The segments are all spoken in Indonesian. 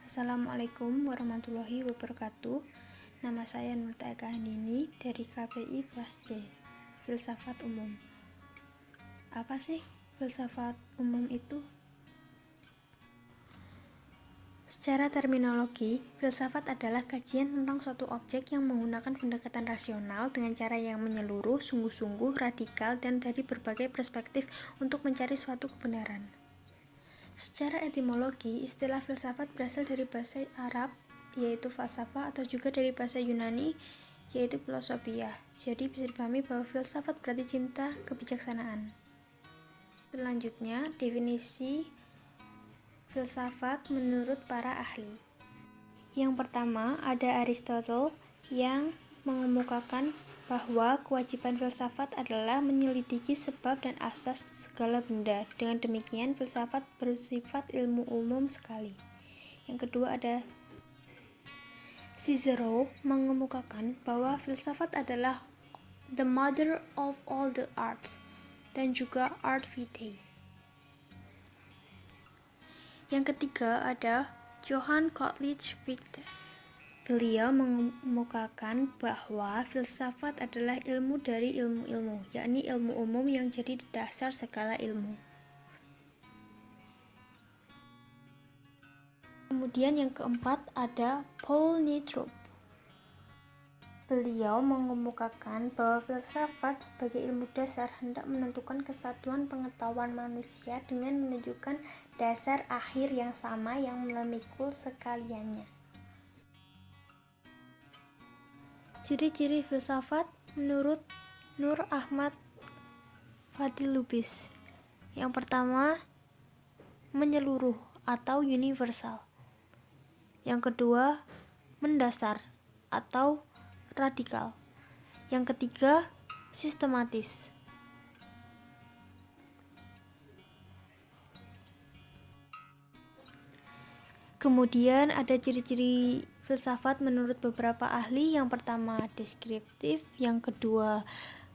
Assalamualaikum warahmatullahi wabarakatuh. Nama saya Nurta Eka Handini dari KPI kelas C, Filsafat Umum. Apa sih filsafat umum itu? Secara terminologi, filsafat adalah kajian tentang suatu objek yang menggunakan pendekatan rasional dengan cara yang menyeluruh, sungguh-sungguh, radikal, dan dari berbagai perspektif untuk mencari suatu kebenaran. Secara etimologi, istilah filsafat berasal dari bahasa Arab, yaitu falsafah, atau juga dari bahasa Yunani, yaitu filosofia. Jadi bisa dipahami bahwa filsafat berarti cinta kebijaksanaan. Selanjutnya, definisi filsafat menurut para ahli. Yang pertama, ada Aristotle yang mengemukakan bahwa kewajiban filsafat adalah menyelidiki sebab dan asas segala benda. Dengan demikian, filsafat bersifat ilmu umum sekali. Yang kedua ada Cicero mengemukakan bahwa filsafat adalah the mother of all the arts dan juga art vitae. Yang ketiga ada Johann Gottlieb Fichte. Beliau mengemukakan bahwa filsafat adalah ilmu dari ilmu-ilmu, yakni ilmu umum yang jadi dasar segala ilmu. Kemudian yang keempat ada Paul Nitrup. Beliau mengemukakan bahwa filsafat sebagai ilmu dasar hendak menentukan kesatuan pengetahuan manusia dengan menunjukkan dasar akhir yang sama yang memikul sekaliannya. Ciri-ciri filsafat menurut Nur Ahmad Fadil Lubis. Yang pertama, menyeluruh atau universal. Yang kedua, mendasar atau radikal. Yang ketiga, sistematis. Kemudian ada ciri-ciri filsafat menurut beberapa ahli. Yang pertama deskriptif, yang kedua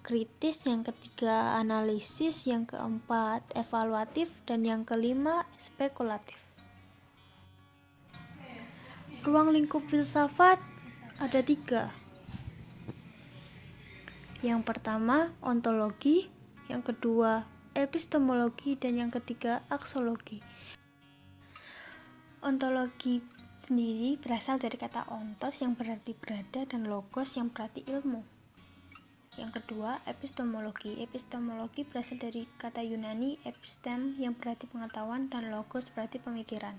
kritis, yang ketiga analisis, yang keempat evaluatif, dan yang kelima spekulatif. Ruang lingkup filsafat ada 3. Yang pertama ontologi, yang kedua epistemologi, dan yang ketiga aksiologi. Ontologi sendiri berasal dari kata ontos yang berarti berada dan logos yang berarti ilmu. Yang kedua, epistemologi. Epistemologi berasal dari kata Yunani epistem yang berarti pengetahuan dan logos berarti pemikiran.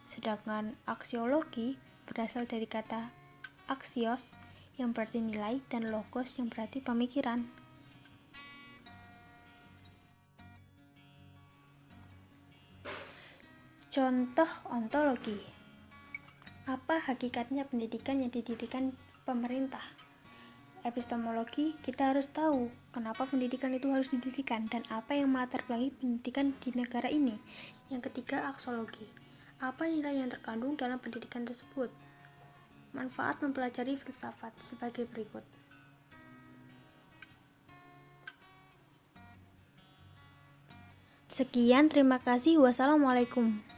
Sedangkan aksiologi berasal dari kata axios yang berarti nilai dan logos yang berarti pemikiran. Contoh ontologi. Apa hakikatnya pendidikan yang didirikan pemerintah? Epistemologi, kita harus tahu kenapa pendidikan itu harus didirikan dan apa yang melatar belakangi pendidikan di negara ini. Yang ketiga, aksiologi. Apa nilai yang terkandung dalam pendidikan tersebut? Manfaat mempelajari filsafat sebagai berikut. Sekian, terima kasih. Wassalamualaikum.